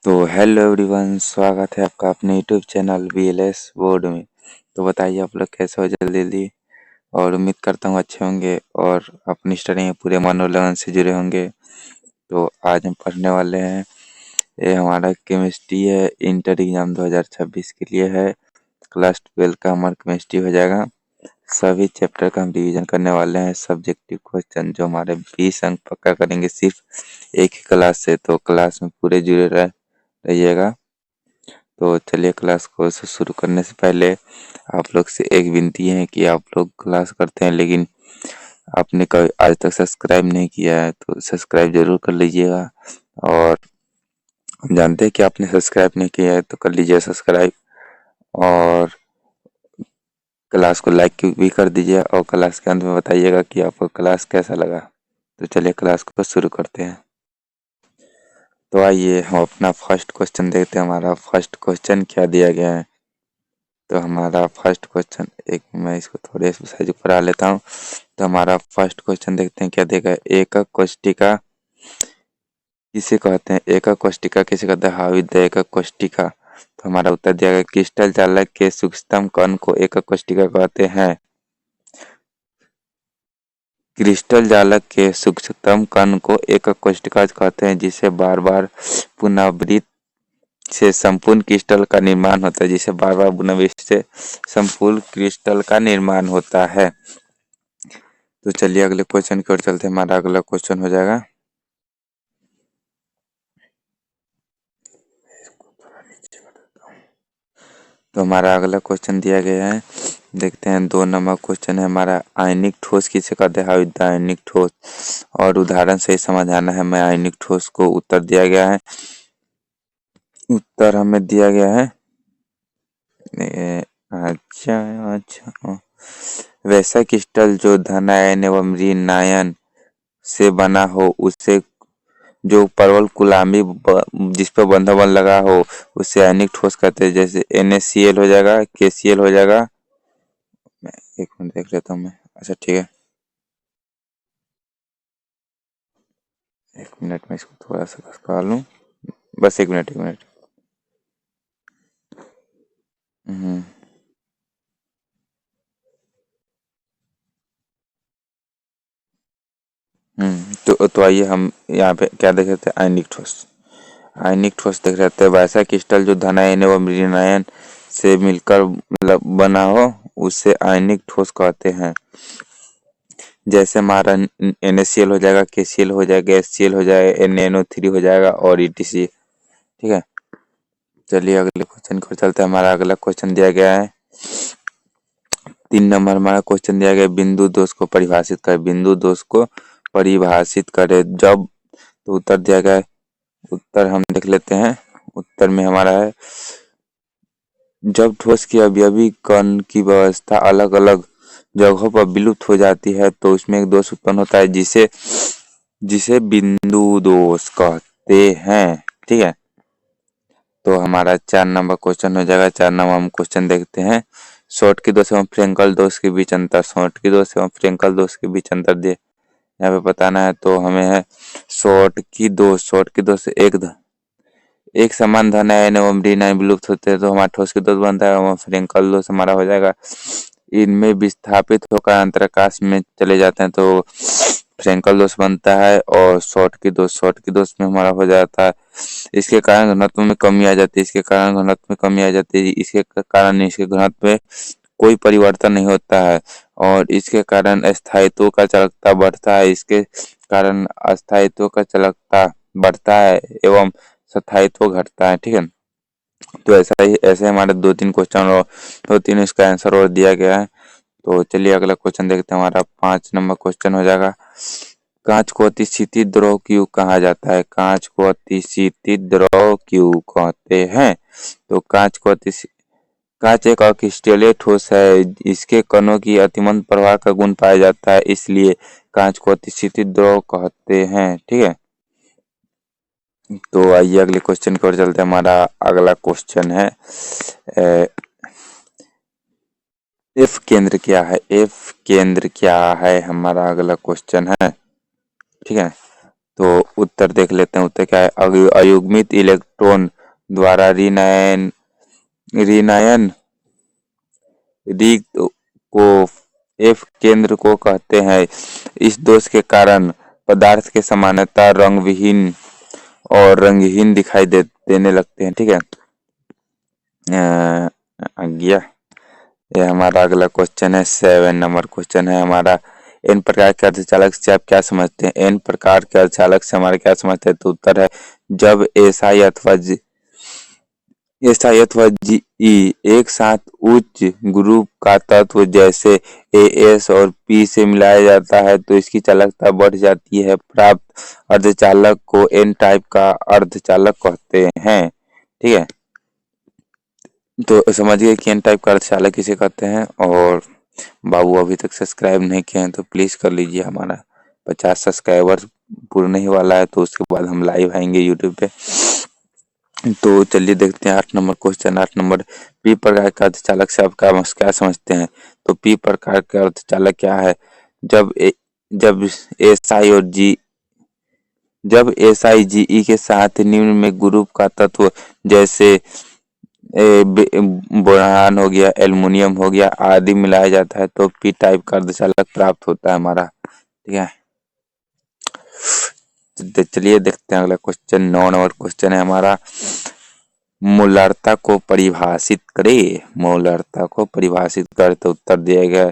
तो hello everyone, स्वागत है आपका अपने यूट्यूब चैनल BLS बोर्ड में। तो बताइए आप लोग कैसे हो जल्दी जल्दी। और उम्मीद करता हूँ अच्छे होंगे और अपनी स्टडी में पूरे मनोलगन से जुड़े होंगे। तो आज हम पढ़ने वाले हैं, ये हमारा केमिस्ट्री है, इंटर एग्जाम 2026 के लिए है। क्लास 12 का हमारा केमिस्ट्री हो जाएगा। सभी चैप्टर का हम रिवीजन करने वाले हैं। सब्जेक्टिव क्वेश्चन जो हमारे 20 अंक पक्का करेंगे सिर्फ एक ही क्लास से। तो क्लास में पूरे जुड़े रहिएगा। तो चलिए क्लास को शुरू करने से पहले आप लोग से एक विनती है कि आप लोग क्लास करते हैं लेकिन आपने कभी आज तक सब्सक्राइब नहीं किया है तो सब्सक्राइब जरूर कर लीजिएगा। और हम जानते हैं कि आपने सब्सक्राइब नहीं किया है तो कर लीजिए सब्सक्राइब। और क्लास को लाइक भी कर दीजिए और क्लास के अंत में बताइएगा कि आपको क्लास कैसा लगा। तो चलिए क्लास को शुरू करते हैं। तो आइए हम अपना फर्स्ट क्वेश्चन देखते हैं। हमारा फर्स्ट क्वेश्चन क्या दिया गया है। तो हमारा फर्स्ट क्वेश्चन, एक मैं इसको थोड़े साइज ऊपर आ लेता हूँ। तो हमारा फर्स्ट क्वेश्चन देखते हैं क्या देगा। एकक कोष्टिका किसे कहते हैं। एकक कोष्टिका किसे कहते हैं। हाउ इज द एकक कोष्टिका। तो हमारा उत्तर दिया गया क्रिस्टल जालक के सूक्ष्मतम कण को एकक कोष्टिका कहते हैं। क्रिस्टल जालक के सूक्ष्मतम कण को एकक कोष्टिका कहते हैं जिसे बार बार पुनरावृत्त से संपूर्ण क्रिस्टल का निर्माण होता है। जिसे बार बार पुनरावृत्त से संपूर्ण क्रिस्टल का निर्माण होता है। तो चलिए अगले क्वेश्चन की ओर चलते हैं। हमारा अगला क्वेश्चन हो जाएगा, तो हमारा अगला क्वेश्चन दिया गया है, देखते हैं 2 नंबर क्वेश्चन है हमारा। आयनिक ठोस किसे कहते हैं। हाउ इज द आयनिक ठोस। और उदाहरण से ही समझाना है मैं आयनिक ठोस को। उत्तर दिया गया है, उत्तर हमें दिया गया है अच्छा अच्छा, वैसा क्रिस्टल जो धन आयन एवं ऋण आयन से बना हो, उसे जो परवल गुलामी जिस पर बंधा बन लगा हो उसे आयनिक ठोस कहते हैं। जैसे NaCl हो जाएगा, KCl हो जाएगा। मैं 1 मिनट देख लेता हूँ मैं। अच्छा ठीक है, 1 मिनट में इसको थोड़ा सा खसका लूँ। बस 1 मिनट 1 मिनट। हम्म तो आइए हम यहाँ पे क्या देख रहे थे। आयनिक ठोस, आयनिक ठोस देख रहे थे। वैसा क्रिस्टल जो धनायन एवं ऋण आयन से मिलकर मतलब बना हो उसे आयनिक ठोस कहते हैं। जैसे हमारा NaCl हो जाएगा, KCl हो जाएगा, HCl हो जाएगा, NaNO3 हो जाएगा और ETC। ठीक है, चलिए अगले क्वेश्चन को चलते हैं। हमारा अगला क्वेश्चन दिया गया है 3 नंबर। हमारा क्वेश्चन दिया गया बिंदु दोष को परिभाषित करें। बिंदु दोष को परिभाषित करें जब। तो उत्तर दिया गया है, उत्तर हम देख लेते हैं। उत्तर में हमारा है, जब ठोस की अवयवी कण की व्यवस्था अलग अलग जगहों पर विलुप्त हो जाती है तो उसमें एक दोष उत्पन्न होता है जिसे जिसे बिंदु दोष कहते हैं। ठीक है, तो हमारा 4 नंबर क्वेश्चन हो जाएगा। 4 नंबर हम क्वेश्चन देखते हैं। शॉर्टकी दोष एवं फ्रेंकल दोष के बीच अंतर। शॉर्टकी दोष एवं फ्रेंकल दोष के बीच अंतर दे यहाँ पे बताना है। तो हमें है शॉर्टकी दोष एक समान धन आयन एवं ऋण आयन विलुप्त होते हैं तो हमारा ठोस की दोष बनता है। एवं फ्रेंकल दोष हमारा हो जाएगा, इनमें विस्थापित होकर अंतराकाश में चले जाते हैं तो फ्रेंकल दोष बनता है। और शॉर्ट की दोष में हमारा हो जाता है, इसके कारण घनत्व में कमी आ जाती है। इसके कारण घनत्व में कमी आ जाती है। इसके कारण इसके घनत्व में कोई परिवर्तन नहीं होता है और इसके कारण स्थायित्व का चालकता बढ़ता है। इसके कारण अस्थायित्व का चालकता बढ़ता है एवं स्थायित्व घटता है। ठीक है, तो ऐसे हमारे 2-3 क्वेश्चन और 2-3 इसका आंसर और दिया गया है। तो चलिए अगला क्वेश्चन देखते हैं। हमारा 5 नंबर क्वेश्चन हो जाएगा, कांच को अतिशीतित द्रव क्यों कहा जाता है। कांच को अतिशीतित द्रव क्यों कहते हैं। तो कांच एक अक्रिस्टलीय ठोस है। इसके कणों की अतिमंद प्रवाह का गुण पाया जाता है, इसलिए कांच को अतिशीतित द्रव कहते हैं। ठीक है, तो आइए अगले क्वेश्चन की ओर चलते हैं। हमारा अगला क्वेश्चन है एफ केंद्र क्या है। एफ केंद्र क्या है हमारा अगला क्वेश्चन है। ठीक है, तो उत्तर देख लेते हैं। उत्तर क्या है? अयुग्मित इलेक्ट्रॉन द्वारा ऋणायन रिक्त को एफ केंद्र को कहते हैं। इस दोष के कारण पदार्थ के समानता रंगविहीन और रंगहीन दिखाई देने लगते हैं। ठीक है, गया। ये हमारा अगला क्वेश्चन है, 7 नंबर क्वेश्चन है हमारा। एन प्रकार के अर्धचालक से आप क्या समझते हैं? एन प्रकार के अर्धचालक से हमारे क्या समझते हैं? तो उत्तर है जब एसआई अथवा जी एक साथ उच्च ग्रुप का तत्व जैसे एस और पी से मिलाया जाता है तो इसकी चालकता बढ़ जाती है। प्राप्त अर्धचालक को एन टाइप का अर्धचालक कहते हैं। ठीक है, तो समझिए कि एन टाइप का अर्धचालक किसे कहते हैं। और बाबू अभी तक सब्सक्राइब नहीं किए हैं तो प्लीज कर लीजिए। हमारा 50 सब्सक्राइबर पूर्ण ही वाला है तो उसके बाद हम लाइव आएंगे यूट्यूब पे। तो चलिए देखते हैं 8 नंबर क्वेश्चन। 8 नंबर, पी प्रकार का अर्धचालक से आप क्या समझते हैं? तो पी प्रकार का अर्धचालक क्या है? जब एसआई और जी जब एसआई जीई के साथ निम्न में ग्रुप का तत्व जैसे बोरान हो गया, एल्युमिनियम हो गया आदि मिलाया जाता है तो पी टाइप का अर्धचालक प्राप्त होता है हमारा। ठीक है, तो चलिए देखते हैं अगला क्वेश्चन। 9 नंबर क्वेश्चन है हमारा, मोलरता को परिभाषित करे। मोलरता को परिभाषित कर तो उत्तर दिया गया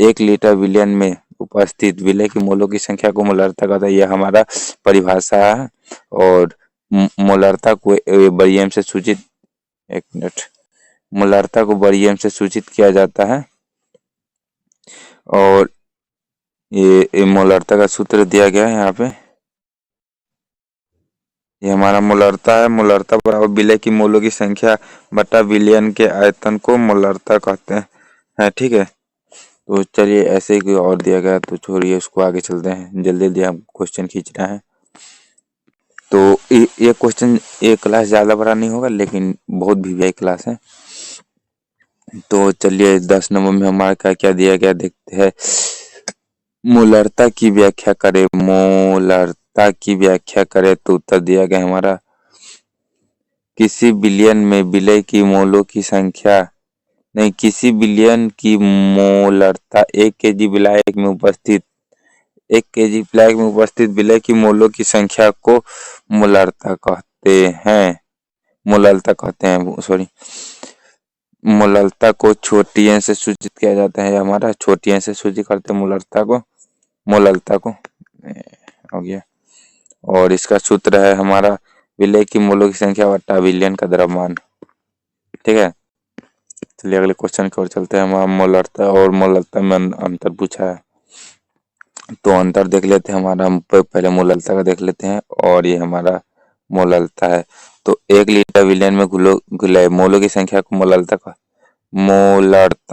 1 लीटर विलयन में उपस्थित विलय की मोलों की संख्या को मोलरता कहता है। यह हमारा परिभाषा है। और मोलरता को बरीयम से सूचित, एक मिनट, मोलरता को बरीयम से सूचित किया जाता है। और ये मोलरता का सूत्र दिया गया है यहाँ पे। ये हमारा मोलरता है। मोलरता बराबर विलय की मोलों की संख्या बटा विलयन के आयतन को मोलरता कहते हैं। ठीक है, तो चलिए ऐसे ही कोई और दिया गया तो छोड़िए उसको, आगे चलते हैं। जल्दी जल्दी हम क्वेश्चन खींचना है। तो ये क्वेश्चन ये क्लास ज़्यादा बड़ा नहीं होगा लेकिन बहुत वीवीआई क्लास है। तो चलिए 10 नंबर में हमारा क्या क्या दिया गया देखते हैं। मोलरता की व्याख्या करें। मोलरता की व्याख्या करें तो उत्तर दिया गया हमारा किसी बिलियन में विलय की मोलों की संख्या नहीं, किसी बिलियन की मोलरता 1 केजी विलायक में उपस्थित 1 केजी विलायक में उपस्थित विलय की मोलों की संख्या को मोलरता कहते हैं। मोलरता कहते हैं, सॉरी, मोलरता को छोटी एन से सूचित किया जाता है। हमारा छोटी एन से सूचित करते हैं मोलरता को हो गया। और इसका सूत्र है हमारा विलय की मोलों की संख्या बटा विलयन का द्रव्यमान। ठीक है, चलिए अगले क्वेश्चन की ओर चलते हैं। हमारा मोलरता और मोलरता में अंतर पूछा है तो अंतर देख लेते हैं। हमारा पहले मोलरता का देख लेते हैं और ये हमारा मोलरता है। तो 1 लीटर विलयन में घुले मोलों की संख्या को मोलरता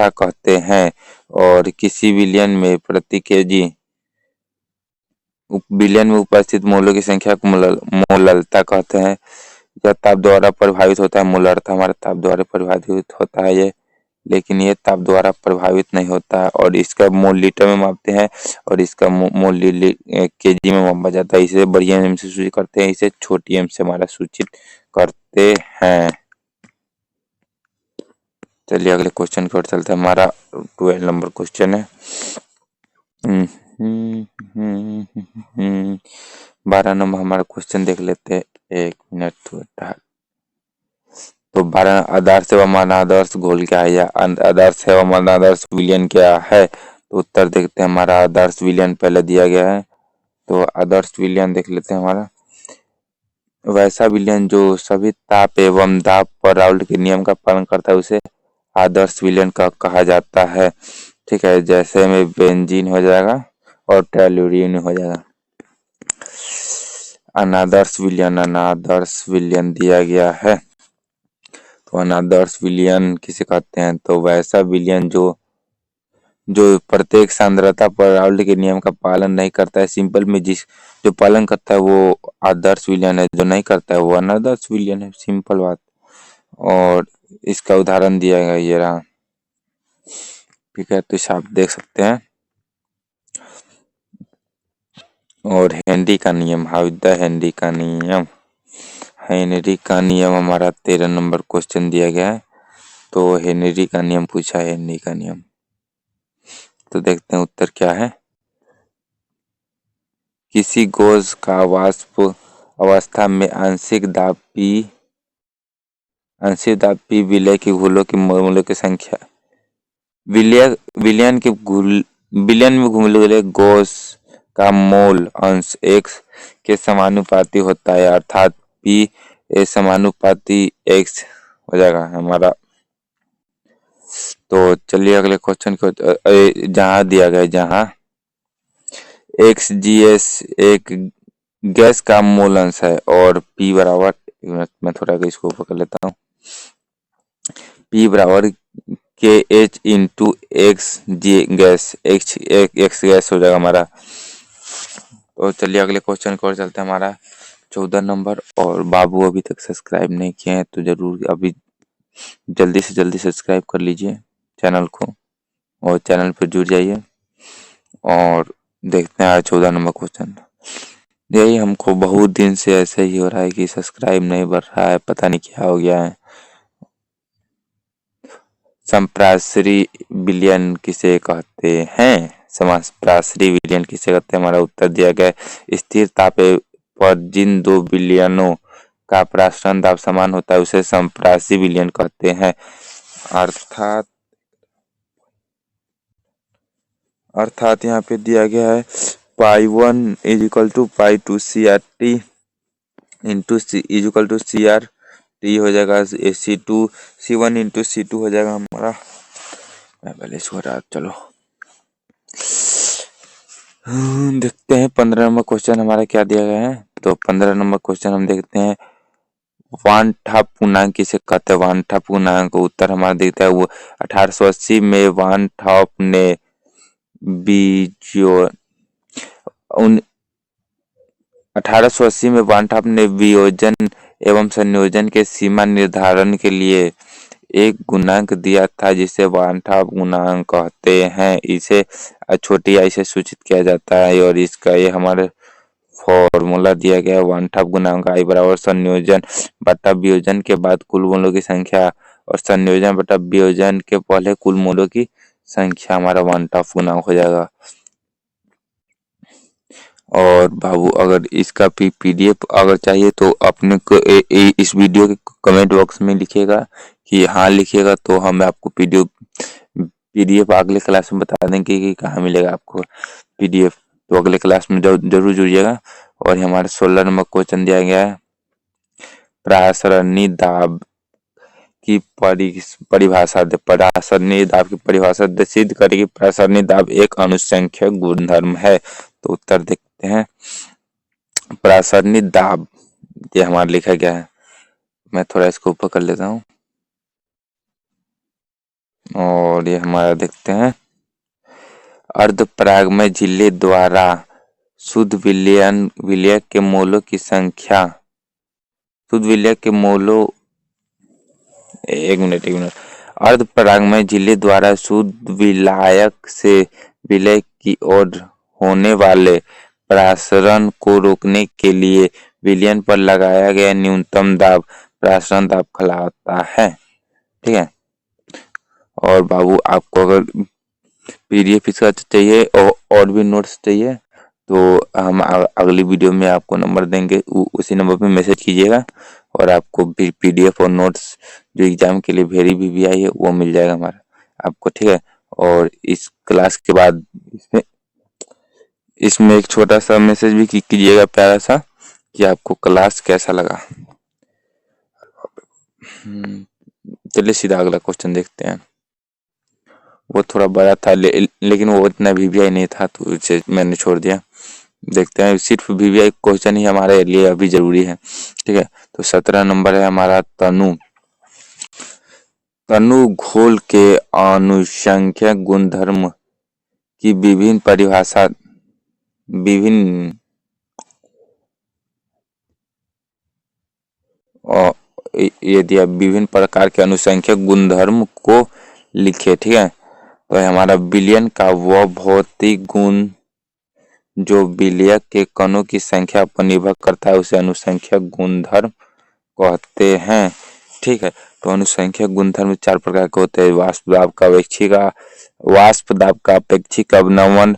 कहते हैं। और किसी विलयन में प्रति केजी विलयन में उपस्थित मोलों की संख्या को मोलरता कहते हैं। यह ताप द्वारा प्रभावित होता है। मोलरता हमारे ताप द्वारा प्रभावित होता है ये, लेकिन ये ताप द्वारा प्रभावित नहीं होता है। और इसका मोल लीटर में मापते हैं और इसका मोल केजी में मापा जाता है। इसे बड़ी एम से सूचित करते हैं, इसे छोटी एम से हमारा सूचित करते हैं। चलिए अगले क्वेश्चन की ओर चलते हैं। हमारा 12 नंबर क्वेश्चन है। 12 नंबर हमारा क्वेश्चन देख लेते हैं। 1 मिनट तो 12 आदर्श एवं अनादर्श घोल क्या है या आदर्श एवं अनादर्श विलयन क्या है? तो उत्तर देखते हैं। हमारा आदर्श विलयन पहले दिया गया है तो आदर्श विलयन देख लेते हैं। हमारा वैसा विलयन जो सभी ताप एवं दाब पर राउल्ट के नियम का पालन करता है उसे आदर्श विलयन का कहा जाता है। ठीक है, जैसे में बेंजीन हो जाएगा और टेलुरिन हो जाएगा। अनादर्श विलयन दिया गया है। तो अनादर्श विलयन किसे कहते हैं? तो वैसा विलयन जो प्रत्येक सांद्रता पर राउल्ट के नियम का पालन नहीं करता है। सिंपल में जो पालन करता है वो आदर्श विलयन है, जो नहीं करता है वो अनादर्श विलयन है। सिंपल बात। और इसका उदाहरण दिया गया ये रहा। ठीक है, तो इसे आप देख सकते हैं। और हेनरी का नियम, हाउ द हेनरी का नियम, हेनरी का नियम हमारा 13 नंबर क्वेश्चन दिया गया है। तो हेनरी का नियम पूछा है, हेनरी का नियम। तो देखते हैं उत्तर क्या है। किसी गैस का वाष्प अवस्था में आंशिक दाब P विलय की घुलों की मोलों की संख्या, विलयन में घुले गैस का मोल अंश x के समानुपाती होता है, अर्थात P ए समानुपाती x हो जाएगा हमारा। तो चलिए अगले क्वेश्चन को, जहां दिया गया, जहां XGS एक गैस का मोल अंश है और P बराबर, मैं थोड़ा इसको पकड़ लेता हूँ, P बराबर के एच इंटू एक्स जी गैस, एक्स गैस हो जाएगा हमारा। तो चलिए अगले क्वेश्चन की ओर चलते हैं, हमारा 14 नंबर। और बाबू अभी तक सब्सक्राइब नहीं किए हैं तो जरूर अभी जल्दी से जल्दी सब्सक्राइब कर लीजिए चैनल को और चैनल पर जुड़ जाइए। और देखते हैं आज 14 नंबर क्वेश्चन। यही हमको बहुत दिन से ऐसे ही हो रहा है कि सब्सक्राइब नहीं बढ़ रहा है, पता नहीं क्या हो गया है। संप्रासरी विलयन किसे कहते हैं? संप्रासरी विलयन किसे कहते हैं? हमारा उत्तर दिया गया है, स्थिर ताप पर जिन दो विलयनों का प्रसारण दाब समान होता है उसे संप्रासरी विलयन कहते हैं। अर्थात यहाँ पे दिया गया है π1 = π2 CRT into C is equal to CRT हो जाएगा, C1 इंटू C2 हो जाएगा हमारा। मैं पहले सो रहा, चलो देखते हैं 15 नंबर क्वेश्चन हमारा क्या दिया गया है। तो 15 नंबर क्वेश्चन हम देखते हैं, वान-ठा पूर्णांक किसे कहते हैं? वान-ठा पूर्णांक उत्तर हमारा देखता है, वो 1880 में वान-ठा ने बीजो 1880 में वान-ठा ने वियोजन एवं संयोजन के सीमा निर्धारण के लिए एक गुणांक दिया था जिसे वान-ठा गुणांक कहते हैं। इसे छोटी आई से सूचित किया जाता है और इसका ये हमारे फॉर्मूला दिया गया है, वान-ठा गुणांक I बराबर संयोजन बटा वियोजन के बाद कुल मूलों की संख्या और संयोजन बटा वियोजन के पहले कुल मूलों की संख्या, हमारा वान-ठा गुणांक हो जाएगा। और बाबू अगर इसका PDF अगर चाहिए तो अपने को इस वीडियो के कमेंट बॉक्स में लिखिएगा कि हाँ लिखिएगा, तो हम आपको PDF अगले क्लास में बता देंगे कि कहाँ मिलेगा आपको PDF। तो अगले क्लास में जरूर जुड़िएगा। और हमारे 16 नंबर क्वेश्चन दिया गया है, प्रासरणी दाब की परिभाषा सिद्ध करेगी। प्रासरणी दाब एक अनुसंख्यक गुणधर्म है। तो उत्तर देखते हैं, प्रासरणी दाब ये हमारा लिखा गया है, मैं थोड़ा इसको ऊपर कर लेता हूँ। और ये हमारा देखते हैं, अर्धपरागमय झिल्ली द्वारा शुद्ध विलयक के मोलों की संख्या, शुद्ध विलयक के मोलों, एक मिनट, अर्धपरागमय झिल्ली द्वारा शुद्ध विलायक से विलय की ओर होने वाले प्रसारण को रोकने के लिए विलयन पर लगाया गया न्यूनतम दाब प्रसारण दाब कहलाता है। ठीक है। और बाबू आपको अगर PDF इसका चाहिए और भी नोट्स चाहिए तो हम अगली वीडियो में आपको नंबर देंगे, उसी नंबर पे मैसेज कीजिएगा और आपको PDF और नोट्स जो एग्जाम के लिए VVI है वो मिल जाएगा हमारा आपको। ठीक है। और इस क्लास के बाद इसमें एक छोटा सा मैसेज भी कीजिएगा प्यारा सा कि आपको क्लास कैसा लगा। चलिए सीधा अगला क्वेश्चन देखते हैं। वो थोड़ा बड़ा था लेकिन वो इतना VVI नहीं था तो उसे मैंने छोड़ दिया। देखते हैं, सिर्फ VVI क्वेश्चन ही हमारे लिए अभी जरूरी है। ठीक है। तो 17 नंबर है हमारा, तनु घोल के अनुसंख्यक गुणधर्म की विभिन्न परिभाषा, यदि आप विभिन्न प्रकार के अनुसंख्यक गुणधर्म को लिखे। ठीक है। तो हमारा विलयन का वह भौतिक गुण जो विलयक के कणों की संख्या पर निर्भर करता है उसे अनुसंख्यक गुणधर्म कहते हैं। ठीक है, तो अनुसंख्यक गुणधर्म 4 प्रकार के होते हैं। वाष्प दाब का अपेक्षिक अवनमन,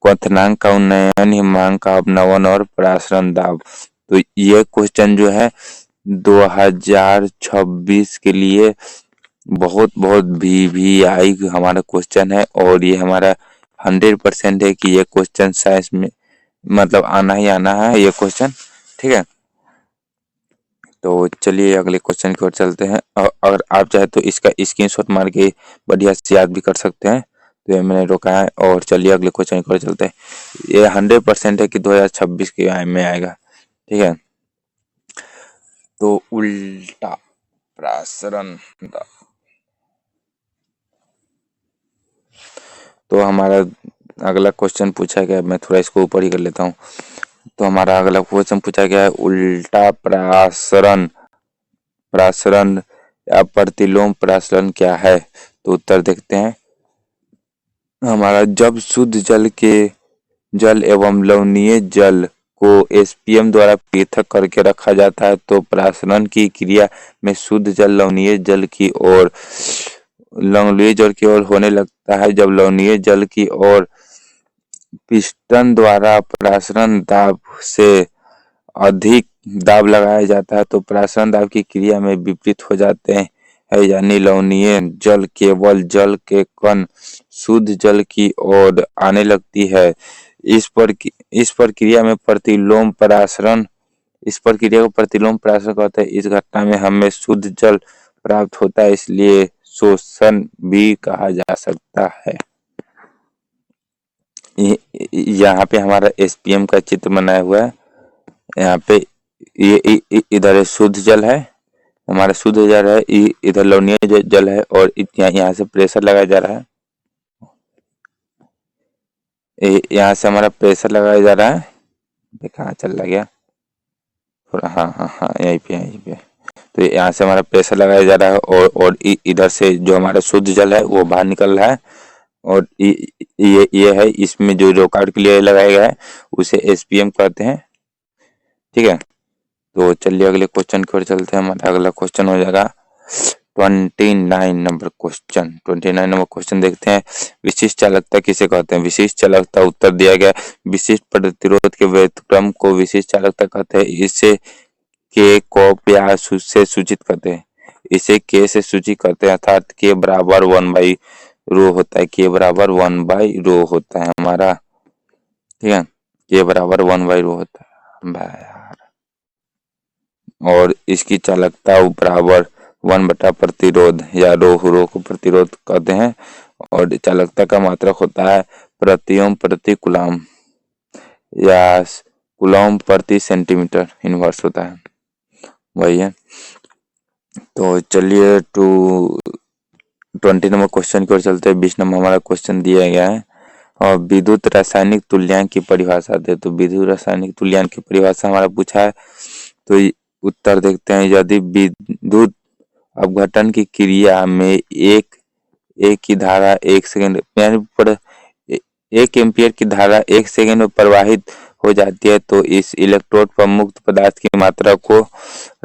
क्वथनांक का उन्नयन, हिमांक का अवनमन और परासरण दाब। तो ये क्वेश्चन जो है 2026 के लिए बहुत बहुत VVI हमारा क्वेश्चन है और ये हमारा 100% है कि ये क्वेश्चन साइंस में मतलब आना ही आना है ये क्वेश्चन। ठीक है, तो चलिए अगले क्वेश्चन की ओर चलते हैं। अगर आप चाहे तो इसका स्क्रीनशॉट मार के बढ़िया से याद भी कर सकते हैं, तो ये मैंने रोका है। और चलिए अगले क्वेश्चन की ओर चलते हैं। ये 100% है कि 2026 के में आएगा। ठीक है, तो उल्टा प्रासरण, तो हमारा अगला क्वेश्चन पूछा गया, मैं थोड़ा इसको ऊपर ही कर लेता हूँ। तो हमारा अगला क्वेश्चन पूछा गया है उल्टा प्रासरण या प्रतिलोम प्रासरण क्या है। तो उत्तर देखते हैं। हमारा जब शुद्ध जल एवं लवणीय जल को SPM द्वारा पृथक करके रखा जाता है तो प्रासरण की क्रिया में शुद्ध जल लवणीय जल की ओर होने लगता है। जब लवणीय जल की ओर पिस्टन द्वारा प्रासरण दाब से अधिक दाब लगाया जाता है तो प्रासरण दाब की क्रिया में विपरीत हो जाते हैं, यानी लवणीय जल केवल जल के कण शुद्ध जल की ओर आने लगती है। इस प्रक्रिया को प्रतिलोम प्रासरण कहते हैं। इस घटना में हमें शुद्ध जल प्राप्त होता है, इसलिए शोषण भी कहा जा सकता है। यहाँ पे हमारा SPM का चित्र बनाया हुआ है। यहाँ पे ये इधर शुद्ध जल है, हमारा शुद्ध जल है, इधर लवणीय जल है और यहाँ से प्रेशर लगाया जा रहा है। यहाँ से हमारा प्रेशर लगाया जा रहा है। कहाँ चल गया, हाँ यहीं पे। तो यहाँ से हमारा प्रेशर लगाया जा रहा है और इधर से जो हमारा शुद्ध जल है वो बाहर निकल रहा है। और ये है, इसमें जो रोकाट के लिए लगाया गया है उसे SPM कहते हैं। ठीक है, तो चलिए अगले क्वेश्चन की ओर चलते हैं। हमारा अगला क्वेश्चन हो जाएगा 29 नंबर क्वेश्चन देखते हैं। विशिष्ट चालकता किसे कहते हैं। विशिष्ट चालकता उत्तर दिया गया विशिष्ट प्रतिरोध के व्युत्क्रम को विशिष्ट चालकता कहते हैं। इसे के को या से सूचित करते हैं। इसे के से सूचित करते हैं, अर्थात के बराबर 1/ρ होता है। के बराबर 1/ρ होता है हमारा। ठीक है, के बराबर 1/ρ होता है और इसकी चालकता बराबर 1 बटा प्रतिरोध या रो को प्रतिरोध कहते हैं। और चालकता का मात्रक होता है प्रति ओम प्रति कूलम या कूलम प्रति सेंटीमीटर इनवर्स होता है, वही है। तो चलिए 20 नंबर क्वेश्चन की ओर चलते हैं। 20 नंबर हमारा क्वेश्चन दिया गया है और विद्युत रासायनिक तुल्यांक की परिभाषा दे। तो विद्युत रासायनिक तुल्यांक की परिभाषा हमारा पूछा है, तो उत्तर देखते हैं। यदि विद्युत अपघटन की क्रिया में एक की धारा 1 सेकंड पर 1 एम्पियर की धारा 1 सेकंड में प्रवाहित हो जाती है तो इस इलेक्ट्रोड पर मुक्त पदार्थ की मात्रा को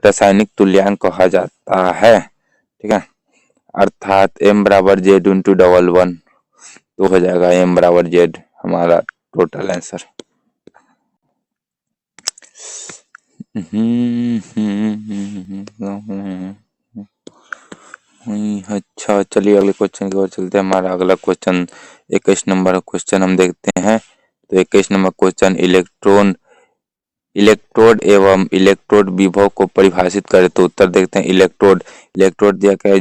रासायनिक तुल्यांक कहा जाता है। ठीक है, अर्थात M बराबर Z इंटू 11 तो हो जाएगा M बराबर Z हमारा टोटल आंसर। अच्छा, चलिए अगले क्वेश्चन की ओर चलते हैं। हमारा अगला क्वेश्चन 21 नंबर क्वेश्चन हम देखते हैं। तो 21 नंबर क्वेश्चन इलेक्ट्रोड एवं इलेक्ट्रोड विभव को परिभाषित करें। तो उत्तर देखते हैं। इलेक्ट्रोड दिया गया है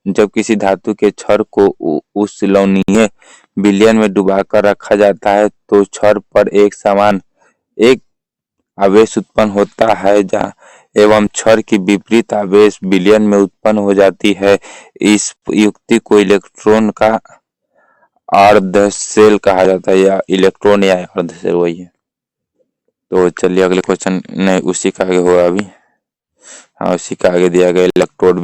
जब किसी धातु के छड़ को उस लवणीय विलयन में डुबाकर रखा जाता है तो छड़ पर एक आवेश उत्पन्न होता है एवं छड़ की विपरीत आवेश विलयन में उत्पन्न हो जाती है। इस युक्ति को इलेक्ट्रॉन का अर्धशेल कहा जाता है, या इलेक्ट्रॉन या अर्धशेल वही है। तो चलिए अगले क्वेश्चन नहीं, उसी का आगे होगा अभी। हाँ, उसी का आगे दिया गया इलेक्ट्रोड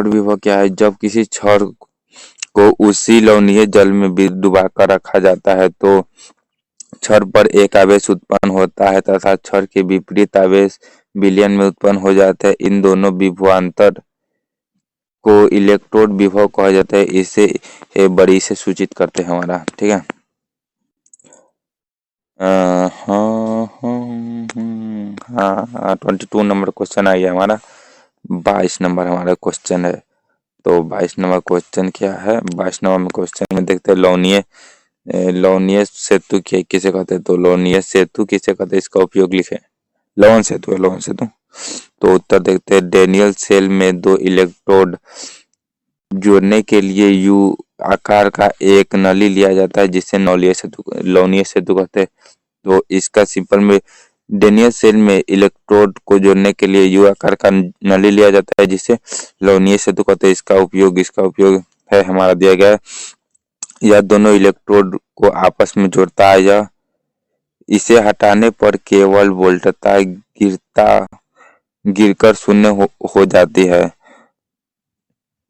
विभव क्या है। जब किसी छड़ को उसी लवणीय जल में भी डुबाकर रखा जाता है तो क्षण पर एक आवेश उत्पन्न होता है तथा क्षण के विपरीत आवेश विलयन में उत्पन्न हो जाता है। इन दोनों विभवांतर को इलेक्ट्रोड विभव कहा जाता है। इसे ये बड़ी से सूचित करते हैं हमारा, ठीक है। हाँ 22 नंबर क्वेश्चन आ गया हमारा। 22 नंबर हमारा क्वेश्चन है। तो 22 नंबर क्वेश्चन क्या है? 22 नंबर क्वेश्चन में देखते हैं लवणीय सेतु किसे कहते हैं। तो लवणीय सेतु किसे कहते हैं, इसका उपयोग लिखे। लवण सेतु है, लवण सेतु। तो उत्तर देखते हैं। डेनियल सेल में 2 इलेक्ट्रोड जोड़ने के लिए यू आकार का एक नली लिया जाता है जिसे लवणीय सेतु कहते हैं। तो इसका सिंपल में डेनियल सेल में इलेक्ट्रोड को जोड़ने के लिए यू आकार का नली लिया जाता है जिसे लवणीय सेतु कहते हैं। इसका उपयोग है हमारा दिया गया है। यह दोनों इलेक्ट्रोड को आपस में जोड़ता है। यह इसे हटाने पर केवल वोल्टता गिरकर शून्य हो जाती है,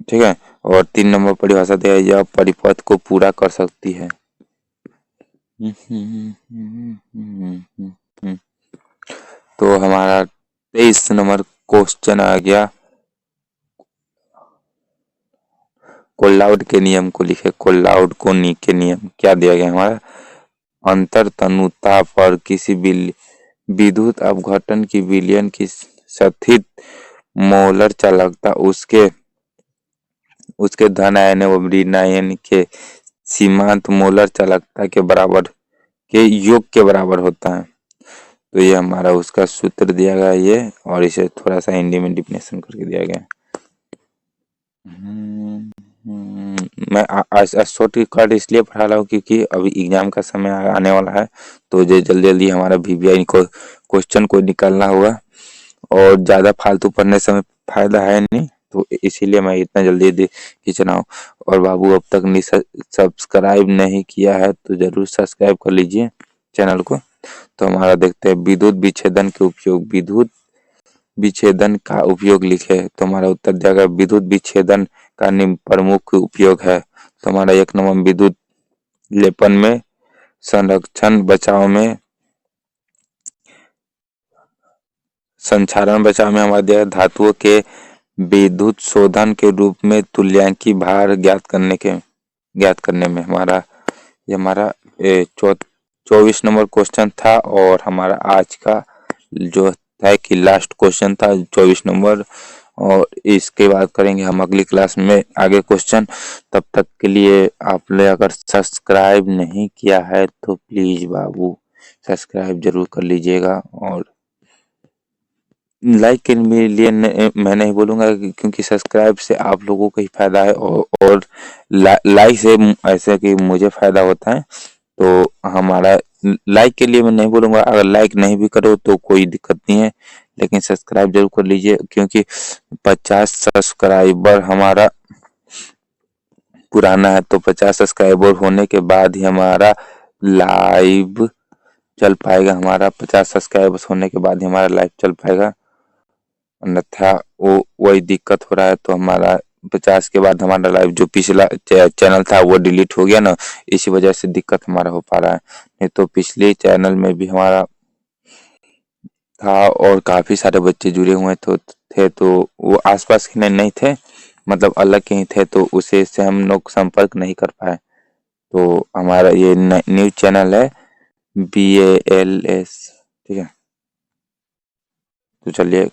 ठीक है। और 3 नंबर परिभाषा दिया है, यह परिपथ को पूरा कर सकती है। तो हमारा 23 नंबर क्वेश्चन आ गया। कोल्लाउड के नियम को लिखे। कोल्लाउड कोनी के नियम क्या दिया गया हमारा? अंतर तनुता पर किसी विद्युत अपघटन की विलयन की स्थित मोलर चालकता उसके धन आयन एवं ऋण आयन के सीमांत मोलर चालकता के योग के बराबर होता है। तो ये हमारा उसका सूत्र दिया गया ये, और इसे थोड़ा सा हिंदी में डिफिनेशन करके दिया गया। मैं आज शॉर्ट कट इसलिए पढ़ा रहा हूँ क्योंकि अभी एग्जाम का समय आने वाला है, तो जो जल्दी हमारा VVI को क्वेश्चन को निकालना होगा और ज़्यादा फालतू पढ़ने से फायदा है नहीं, तो इसीलिए मैं इतना जल्दी खींच रहा हूँ। और बाबू अब तक सब्सक्राइब नहीं किया है तो जरूर सब्सक्राइब कर लीजिए चैनल को। तो हमारा देखते हैं विद्युत विच्छेदन के उपयोग। विद्युत विच्छेदन का उपयोग लिखे। तो हमारा उत्तर दिया विद्युत विच्छेदन का निम्न प्रमुख उपयोग है। तो हमारा 1 नंबर विद्युत लेपन में, संरक्षण बचाव में, संचारण बचाव में हमारा दिया धातुओं के विद्युत शोधन के रूप में तुल्यांकी भार ज्ञात करने में हमारा ये हमारा 24 नंबर क्वेश्चन था। और हमारा आज का जो है कि लास्ट क्वेश्चन था 24 नंबर, और इसके बाद करेंगे हम अगली क्लास में आगे क्वेश्चन। तब तक के लिए आपने अगर सब्सक्राइब नहीं किया है तो प्लीज बाबू सब्सक्राइब जरूर कर लीजिएगा। और लाइक के लिए मैं नहीं बोलूँगा क्योंकि सब्सक्राइब से आप लोगों को ही फायदा है, और लाइक से ऐसे कि मुझे फायदा होता है। तो हमारा लाइक के लिए मैं नहीं बोलूँगा, अगर लाइक नहीं भी करो तो कोई दिक्कत नहीं है, लेकिन सब्सक्राइब जरूर कर लीजिए क्योंकि 50 सब्सक्राइबर हमारा पुराना है। तो 50 सब्सक्राइबर होने के बाद ही हमारा लाइव चल पाएगा। हमारा 50 सब्सक्राइबर्स होने के बाद ही हमारा लाइव चल पाएगा, अन्यथा वही दिक्कत हो रहा है। तो हमारा 50 के बाद हमारा लाइव जो पिछला चैनल था वो डिलीट हो गया ना, इसी वजह से दिक्कत हमारा हो पा रहा है। नहीं तो पिछले चैनल में भी हमारा था और काफी सारे बच्चे जुड़े हुए थे, तो वो आसपास के नहीं थे, मतलब अलग के ही थे, तो उसे से हम लोग संपर्क नहीं कर पाए। तो हमारा ये न्यू चैनल है BALS, ठीक है। तो चलिए